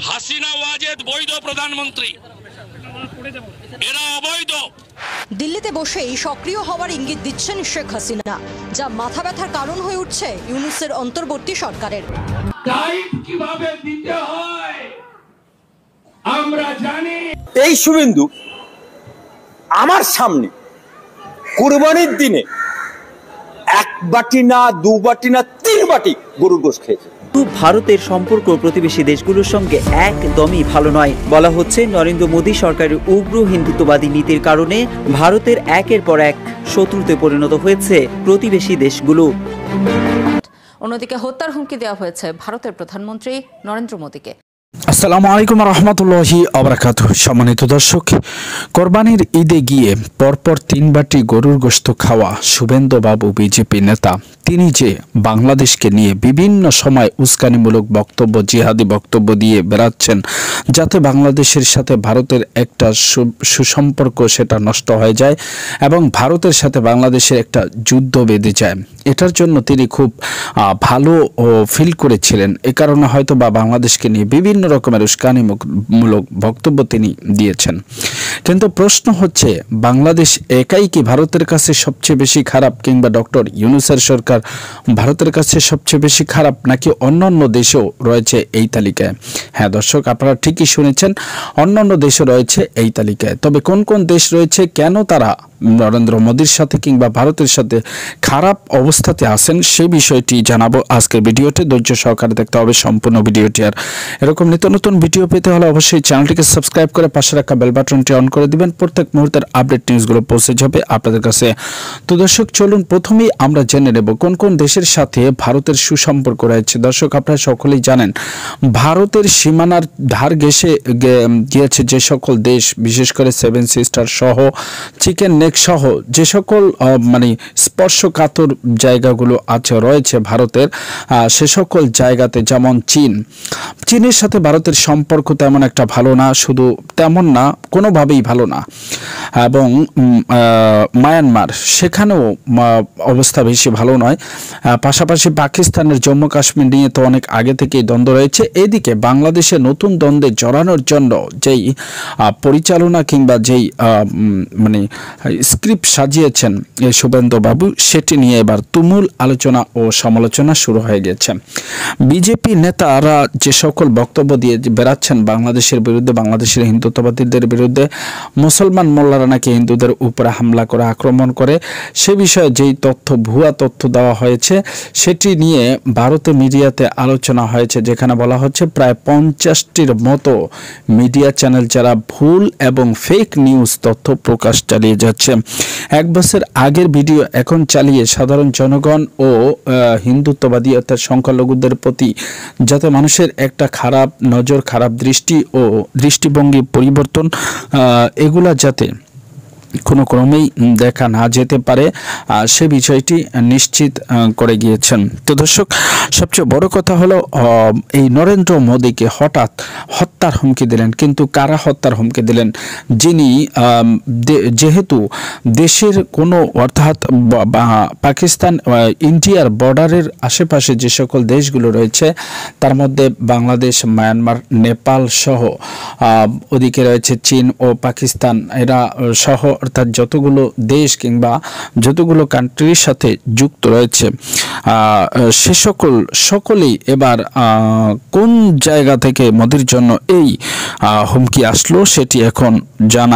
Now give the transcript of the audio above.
হাসিনা ওয়াজেদ বৈধ প্রধানমন্ত্রী, এরা অবৈধ। দিল্লিতে বসেই সক্রিয় হওয়ার ইঙ্গিত দিচ্ছেন শেখ হাসিনা, যা মাথা ব্যথার কারণ হয়ে উঠছে ইউনূসের অন্তর্বর্তী সরকারের। কিভাবে দিতে হয় আমরা জানি। এই শুভেন্দু আমার সামনে কুরবানির দিনে এক বাটি না, দু বাটি না, 3 বাটি গরুর গোশত খেয়েছে। ভারতের সম্পর্ক প্রতিবেশী দেশগুলোর সঙ্গে একদমই ভালো নয়। বলা হচ্ছে নরেন্দ্র মোদী সরকারের উগ্র হিন্দুত্ববাদী নীতির কারণে ভারতের একের পর এক শত্রুতে পরিণত হয়েছে প্রতিবেশী দেশগুলো। অন্যদিকে হত্যার হুমকি দেওয়া হয়েছে ভারতের প্রধানমন্ত্রী নরেন্দ্র মোদীকে। আসসালামু আলাইকুম রহমতুল্লাহি আবরাকাতুহু। সম্মানিত দর্শক, কোরবানির ঈদে গিয়ে পরপর 3 বাটি গরুর গোশত খাওয়া শুভেন্দু বাবু বিজেপি নেতা, তিনি যে বাংলাদেশকে নিয়ে বিভিন্ন সময় উস্কানিমূলক বক্তব্য, জিহাদি বক্তব্য দিয়ে বেড়াচ্ছেন যাতে বাংলাদেশের সাথে ভারতের একটা সুসম্পর্ক সেটা নষ্ট হয়ে যায় এবং ভারতের সাথে বাংলাদেশের একটা যুদ্ধ বেঁধে যায়, এটার জন্য তিনি খুব ভালো ফিল করেছিলেন। এ কারণে হয়তো বা বাংলাদেশকে নিয়ে বিভিন্ন রকমের উস্কানিমূলক বক্তব্য তিনি দিয়েছেন। কিন্তু প্রশ্ন হচ্ছে, বাংলাদেশ একাই কি ভারতের কাছে সবচেয়ে বেশি খারাপ, কিংবা ডক্টর ইউনূসের সরকার ভারতের কাছে সবচেয়ে বেশি খারাপ, নাকি অন্যান্য দেশেও রয়েছে এই তালিকায়? হ্যাঁ দর্শক, আপনারা ঠিকই শুনেছেন, অন্যান্য দেশও রয়েছে এই তালিকায়। তবে কোন কোন দেশ রয়েছে, কেন তারা নরেন্দ্র মোদীর সাথে কিংবা ভারতের সাথে খারাপ অবস্থাতে আছেন, সেই বিষয়টি জানাবো আজকের ভিডিওতে। ধৈর্য সহকারে দেখতে হবে সম্পূর্ণ ভিডিওটি। আর এরকম নিত্য নতুন ভিডিও পেতে হলে অবশ্যই চ্যানেলটিকে সাবস্ক্রাইব করে পাশে রাখা বেল বাটনটি অন করে দিবেন। প্রত্যেক মুহূর্তের আপডেট নিউজগুলো পৌঁছে যাবে আপনাদের কাছে। তো দর্শক, চলুন প্রথমেই আমরা জেনে নেব কোন কোন দেশের সাথে ভারতের সুসম্পর্ক রয়েছে। দর্শক, আপনারা সকলেই জানেন, ভারতের সীমানার ধার ঘেঁষে গিয়েছে যে সকল দেশ, বিশেষ করে 7 সিস্টার সহ, চিকেন নেক সহ যে সকল মানে স্পর্শকাতর জায়গাগুলো আছে রয়েছে ভারতের, সে সকল জায়গাতে, যেমন চীনের সাথে ভারতের সম্পর্ক তেমন একটা ভালো না, শুধু তেমন না, কোনোভাবেই ভালো না। এবং মায়ানমার, সেখানেও অবস্থা বেশি ভালো নয়। পাশাপাশি পাকিস্তানের জম্মু কাশ্মীর নিয়ে তো অনেক আগে থেকেই দ্বন্দ্ব রয়েছে। এদিকে বাংলাদেশে নতুন দ্বন্দ্বে জড়ানোর জন্য যেই পরিচালনা কিংবা যেই মানে স্ক্রিপ্ট সাজিয়েছেন এই শুভেন্দু বাবু, সেটি নিয়ে এবার তুমুল আলোচনা ও সমালোচনা শুরু হয়ে গেছে। বিজেপি নেতারা যে সকল বক্তব্য দিয়ে বেড়াচ্ছেন বাংলাদেশের বিরুদ্ধে, বাংলাদেশের হিন্দুত্ববাদীদের বিরুদ্ধে, মুসলমান মোল্লারা নাকি হিন্দুদের উপরে হামলা করে, আক্রমণ করে, সে বিষয়ে যেই তথ্য, ভুয়া তথ্য দেওয়া হয়েছে, সেটি নিয়ে ভারতে মিডিয়াতে আলোচনা হয়েছে, যেখানে বলা হচ্ছে প্রায় 50টির মতো মিডিয়া চ্যানেল যারা ভুল এবং ফেক নিউজ তথ্য প্রকাশ চালিয়ে যাচ্ছে। 1 বছর আগের ভিডিও এখন চালিয়ে সাধারণ জনগণ ও হিন্দুত্ববাদী অর্থাৎ সংখ্যালঘুদের প্রতি যাতে মানুষের একটা খারাপ নজর, খারাপ দৃষ্টি ও দৃষ্টিভঙ্গি পরিবর্তন, এগুলা যাতে কোনো ক্রমেই দেখা না যেতে পারে, সে বিষয়টি নিশ্চিত করে গিয়েছেন। তো দর্শক, সবচেয়ে বড় কথা হলো, এই নরেন্দ্র মোদীকে হঠাৎ হত্যার হুমকি দিলেন। কিন্তু কারা হত্যার হুমকি দিলেন? যিনি যেহেতু দেশের কোনো, অর্থাৎ পাকিস্তান ইন্ডিয়ার বর্ডারের আশেপাশে যে সকল দেশগুলো রয়েছে, তার মধ্যে বাংলাদেশ, মায়ানমার, নেপাল সহ, ওদিকে রয়েছে চীন ও পাকিস্তান, এরা সহ, অর্থাৎ যতগুলো দেশ কিংবা যতগুলো কান্ট্রির সাথে যুক্ত রয়েছে, সে সকলেই এবার কোন জায়গা থেকে মোদির জন্য এই হুমকি আসলো সেটি এখন জানা